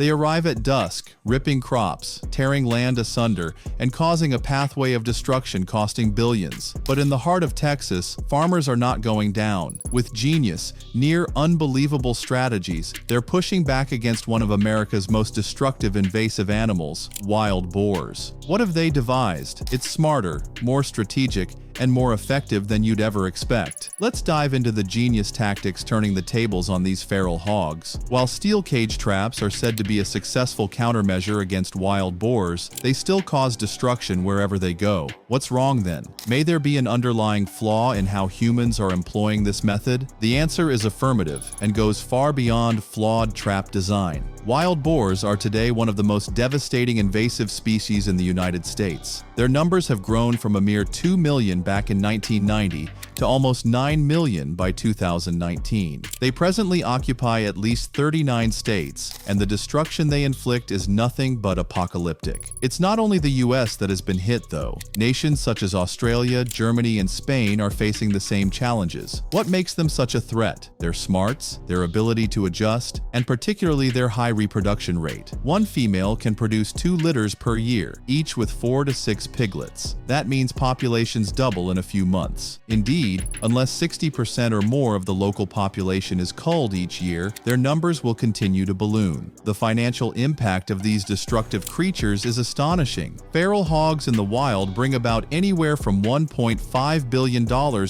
They arrive at dusk, ripping crops, tearing land asunder, and causing a pathway of destruction costing billions. But in the heart of Texas, farmers are not going down. With genius, near unbelievable strategies, they're pushing back against one of America's most destructive invasive animals, wild boars. What have they devised? It's smarter, more strategic, and more effective than you'd ever expect. Let's dive into the genius tactics turning the tables on these feral hogs. While steel cage traps are said to be a successful countermeasure against wild boars, they still cause destruction wherever they go. What's wrong then? May there be an underlying flaw in how humans are employing this method? The answer is affirmative and goes far beyond flawed trap design. Wild boars are today one of the most devastating invasive species in the United States. Their numbers have grown from a mere 2 million back in 1990 to almost 9 million by 2019. They presently occupy at least 39 states, and the destruction they inflict is nothing but apocalyptic. It's not only the US that has been hit, though. Nations such as Australia, Germany, and Spain are facing the same challenges. What makes them such a threat? Their smarts, their ability to adjust, and particularly their high reproduction rate. One female can produce 2 litters per year, each with 4 to 6 piglets. That means populations double in a few months. Indeed, unless 60% or more of the local population is culled each year, their numbers will continue to balloon. The financial impact of these destructive creatures is astonishing. Feral hogs in the wild bring about anywhere from $1.5 billion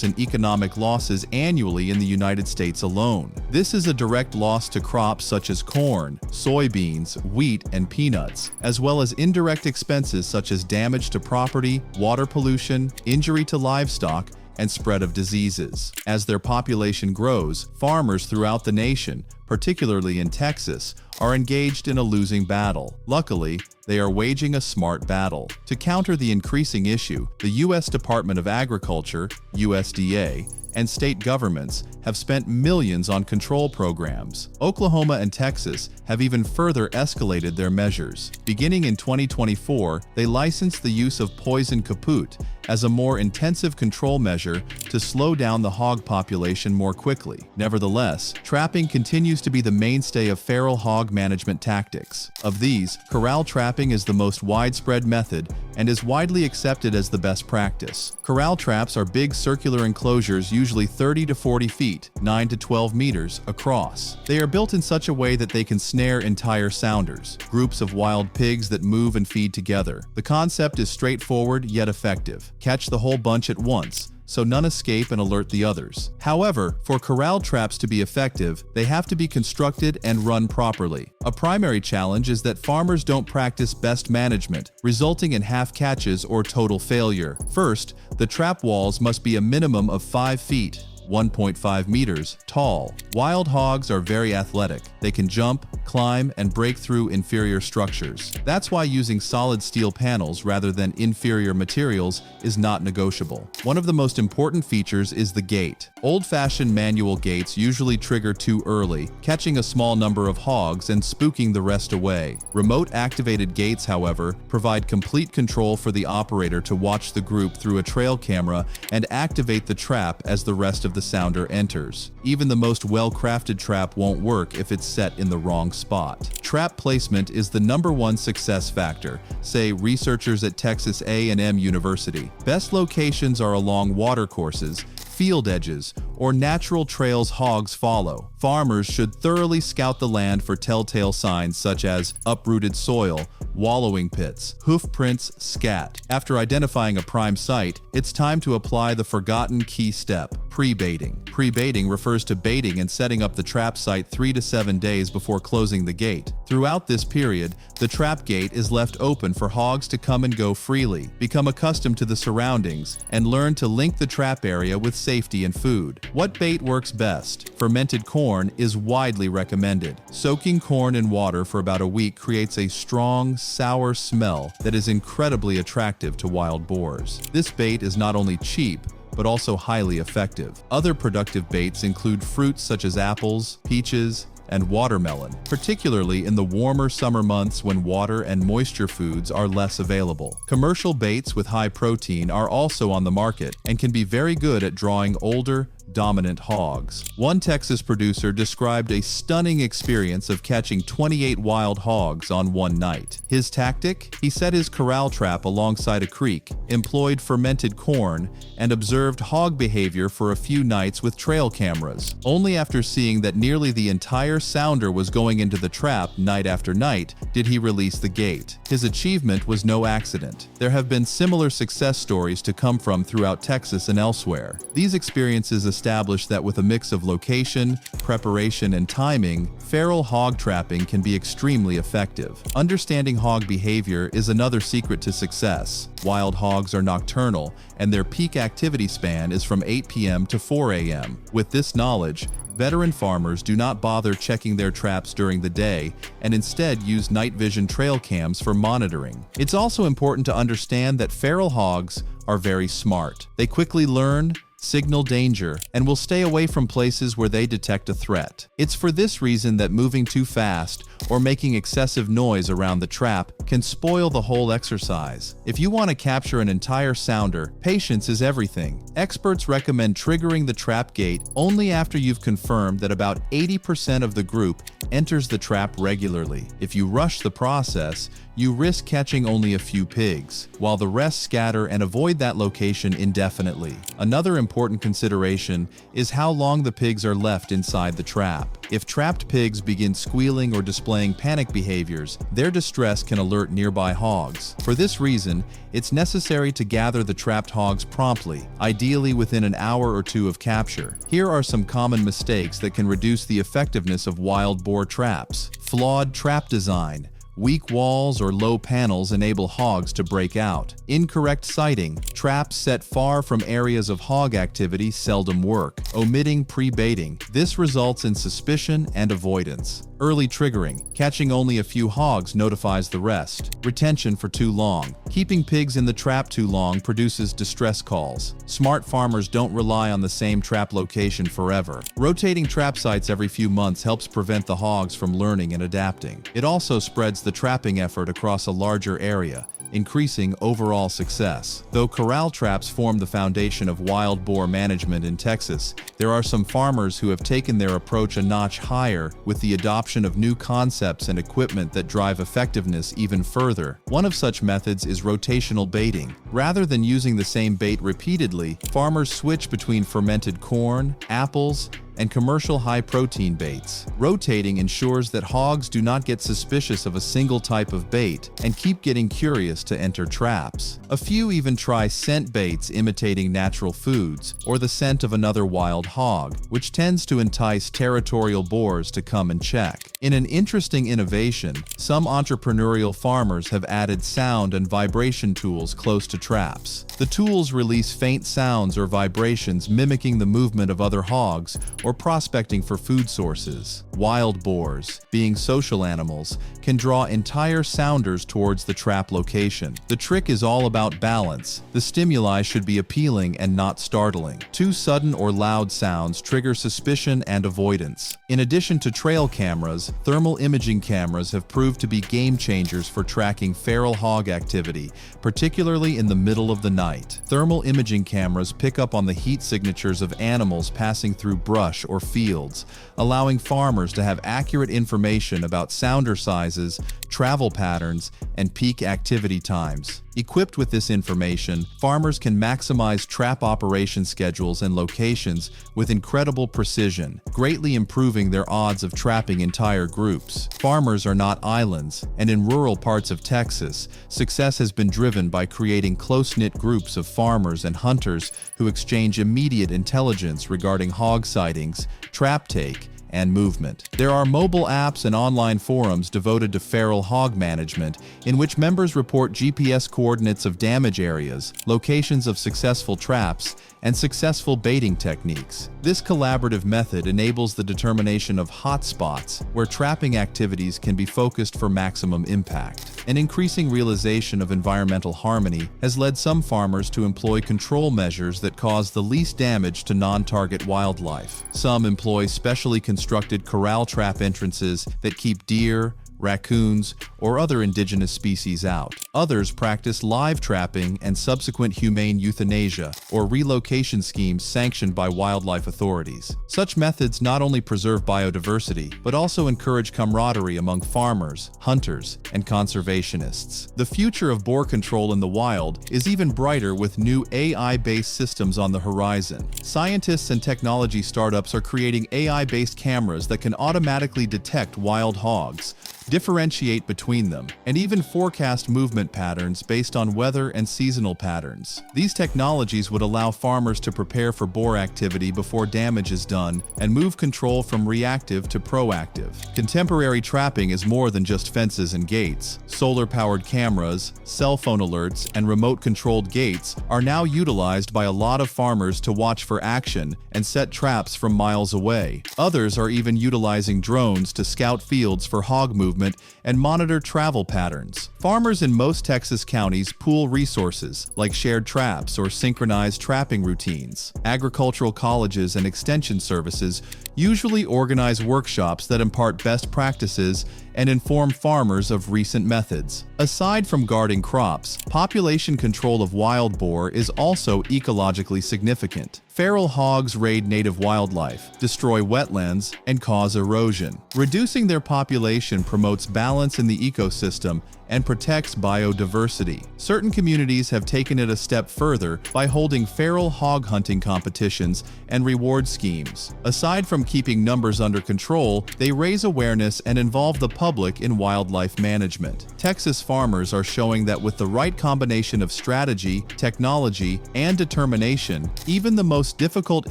in economic losses annually in the United States alone. This is a direct loss to crops such as corn, soybeans, wheat, and peanuts, as well as indirect expenses such as damage to property, water pollution, injury to livestock, and spread of diseases. As their population grows, farmers throughout the nation, particularly in Texas, are engaged in a losing battle. Luckily, they are waging a smart battle. To counter the increasing issue, the U.S. Department of Agriculture, USDA, and state governments have spent millions on control programs. Oklahoma and Texas have even further escalated their measures. Beginning in 2024, they licensed the use of poison caput as a more intensive control measure to slow down the hog population more quickly. Nevertheless, trapping continues to be the mainstay of feral hog management tactics. Of these, corral trapping is the most widespread method and is widely accepted as the best practice. Corral traps are big circular enclosures usually 30 to 40 feet, 9 to 12 meters, across. They are built in such a way that they can snare entire sounders, groups of wild pigs that move and feed together. The concept is straightforward yet effective. Catch the whole bunch at once, so none escape and alert the others. However, for corral traps to be effective, they have to be constructed and run properly. A primary challenge is that farmers don't practice best management, resulting in half catches or total failure. First, the trap walls must be a minimum of 5 feet, 1.5 meters, tall. Wild hogs are very athletic. They can jump, climb, and break through inferior structures. That's why using solid steel panels rather than inferior materials is not negotiable. One of the most important features is the gate. Old-fashioned manual gates usually trigger too early, catching a small number of hogs and spooking the rest away. Remote-activated gates, however, provide complete control for the operator to watch the group through a trail camera and activate the trap as the rest of the sounder enters. Even the most well-crafted trap won't work if it's set in the wrong spot. Trap placement is the #1 success factor, say researchers at Texas A&M University. Best locations are along water courses, field edges, or natural trails hogs follow. Farmers should thoroughly scout the land for telltale signs such as uprooted soil, wallowing pits, hoof prints, scat. After identifying a prime site, it's time to apply the forgotten key step, pre-baiting. Pre-baiting refers to baiting and setting up the trap site 3 to 7 days before closing the gate. Throughout this period, the trap gate is left open for hogs to come and go freely, become accustomed to the surroundings, and learn to link the trap area with safety and food. What bait works best? Fermented corn is widely recommended. Soaking corn in water for about a week creates a strong, sour smell that is incredibly attractive to wild boars. This bait is not only cheap, but also highly effective. Other productive baits include fruits such as apples, peaches, and watermelon, particularly in the warmer summer months when water and moisture foods are less available. Commercial baits with high protein are also on the market and can be very good at drawing older, dominant hogs. One Texas producer described a stunning experience of catching 28 wild hogs on one night. His tactic? He set his corral trap alongside a creek, employed fermented corn, and observed hog behavior for a few nights with trail cameras. Only after seeing that nearly the entire sounder was going into the trap night after night did he release the gate. His achievement was no accident. There have been similar success stories to come from throughout Texas and elsewhere. These experiences establish that with a mix of location, preparation, and timing, feral hog trapping can be extremely effective. Understanding hog behavior is another secret to success. Wild hogs are nocturnal, and their peak activity span is from 8 p.m. to 4 a.m. With this knowledge, veteran farmers do not bother checking their traps during the day and instead use night vision trail cams for monitoring. It's also important to understand that feral hogs are very smart. They quickly learn, signal danger, and will stay away from places where they detect a threat. It's for this reason that moving too fast or making excessive noise around the trap can spoil the whole exercise. If you want to capture an entire sounder, patience is everything. Experts recommend triggering the trap gate only after you've confirmed that about 80% of the group enters the trap regularly. If you rush the process, you risk catching only a few pigs, while the rest scatter and avoid that location indefinitely. Another important consideration is how long the pigs are left inside the trap. If trapped pigs begin squealing or displaying panic behaviors, their distress can alert nearby hogs. For this reason, it's necessary to gather the trapped hogs promptly, ideally within an hour or two of capture. Here are some common mistakes that can reduce the effectiveness of wild boar traps. Flawed trap design. Weak walls or low panels enable hogs to break out. Incorrect sighting. Traps set far from areas of hog activity seldom work. Omitting pre-baiting. This results in suspicion and avoidance. Early triggering. Catching only a few hogs notifies the rest. Retention for too long. Keeping pigs in the trap too long produces distress calls. Smart farmers don't rely on the same trap location forever. Rotating trap sites every few months helps prevent the hogs from learning and adapting. It also spreads the trapping effort across a larger area, increasing overall success. Though corral traps form the foundation of wild boar management in Texas, there are some farmers who have taken their approach a notch higher with the adoption of new concepts and equipment that drive effectiveness even further. One of such methods is rotational baiting. Rather than using the same bait repeatedly, farmers switch between fermented corn, apples, and commercial high-protein baits. Rotating ensures that hogs do not get suspicious of a single type of bait and keep getting curious to enter traps. A few even try scent baits imitating natural foods or the scent of another wild hog, which tends to entice territorial boars to come and check. In an interesting innovation, some entrepreneurial farmers have added sound and vibration tools close to traps. The tools release faint sounds or vibrations mimicking the movement of other hogs or prospecting for food sources. Wild boars, being social animals, can draw entire sounders towards the trap location. The trick is all about balance. The stimuli should be appealing and not startling. Too sudden or loud sounds trigger suspicion and avoidance. In addition to trail cameras, thermal imaging cameras have proved to be game changers for tracking feral hog activity, particularly in the middle of the night. Thermal imaging cameras pick up on the heat signatures of animals passing through brush or fields, allowing farmers to have accurate information about sounder sizes, travel patterns, and peak activity times. Equipped with this information, farmers can maximize trap operation schedules and locations with incredible precision, greatly improving their odds of trapping entire groups. Farmers are not islands, and in rural parts of Texas, success has been driven by creating close-knit groups of farmers and hunters who exchange immediate intelligence regarding hog sightings, trap take, and movement. There are mobile apps and online forums devoted to feral hog management in which members report GPS coordinates of damage areas, locations of successful traps, and successful baiting techniques. This collaborative method enables the determination of hotspots where trapping activities can be focused for maximum impact. An increasing realization of environmental harmony has led some farmers to employ control measures that cause the least damage to non-target wildlife. Some employ specially constructed corral trap entrances that keep deer, raccoons, or other indigenous species out. Others practice live trapping and subsequent humane euthanasia, or relocation schemes sanctioned by wildlife authorities. Such methods not only preserve biodiversity, but also encourage camaraderie among farmers, hunters, and conservationists. The future of boar control in the wild is even brighter with new AI-based systems on the horizon. Scientists and technology startups are creating AI-based cameras that can automatically detect wild hogs, differentiate between them, and even forecast movement patterns based on weather and seasonal patterns. These technologies would allow farmers to prepare for boar activity before damage is done and move control from reactive to proactive. Contemporary trapping is more than just fences and gates. Solar-powered cameras, cell phone alerts, and remote-controlled gates are now utilized by a lot of farmers to watch for action and set traps from miles away. Others are even utilizing drones to scout fields for hog movement and monitor travel patterns. Farmers in most Texas counties pool resources like shared traps or synchronized trapping routines. Agricultural colleges and extension services usually organize workshops that impart best practices and inform farmers of recent methods. Aside from guarding crops, population control of wild boar is also ecologically significant. Feral hogs raid native wildlife, destroy wetlands, and cause erosion. Reducing their population promotes balance in the ecosystem and protects biodiversity. Certain communities have taken it a step further by holding feral hog hunting competitions and reward schemes. Aside from keeping numbers under control, they raise awareness and involve the public in wildlife management. Texas farmers are showing that with the right combination of strategy, technology, and determination, even the most difficult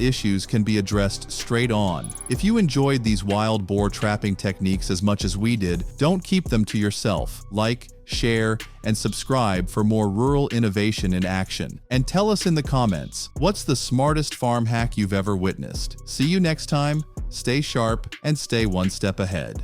issues can be addressed straight on. If you enjoyed these wild boar trapping techniques as much as we did, don't keep them to yourself. Like, share, and subscribe for more rural innovation in action. And tell us in the comments, what's the smartest farm hack you've ever witnessed? See you next time, stay sharp, and stay one step ahead.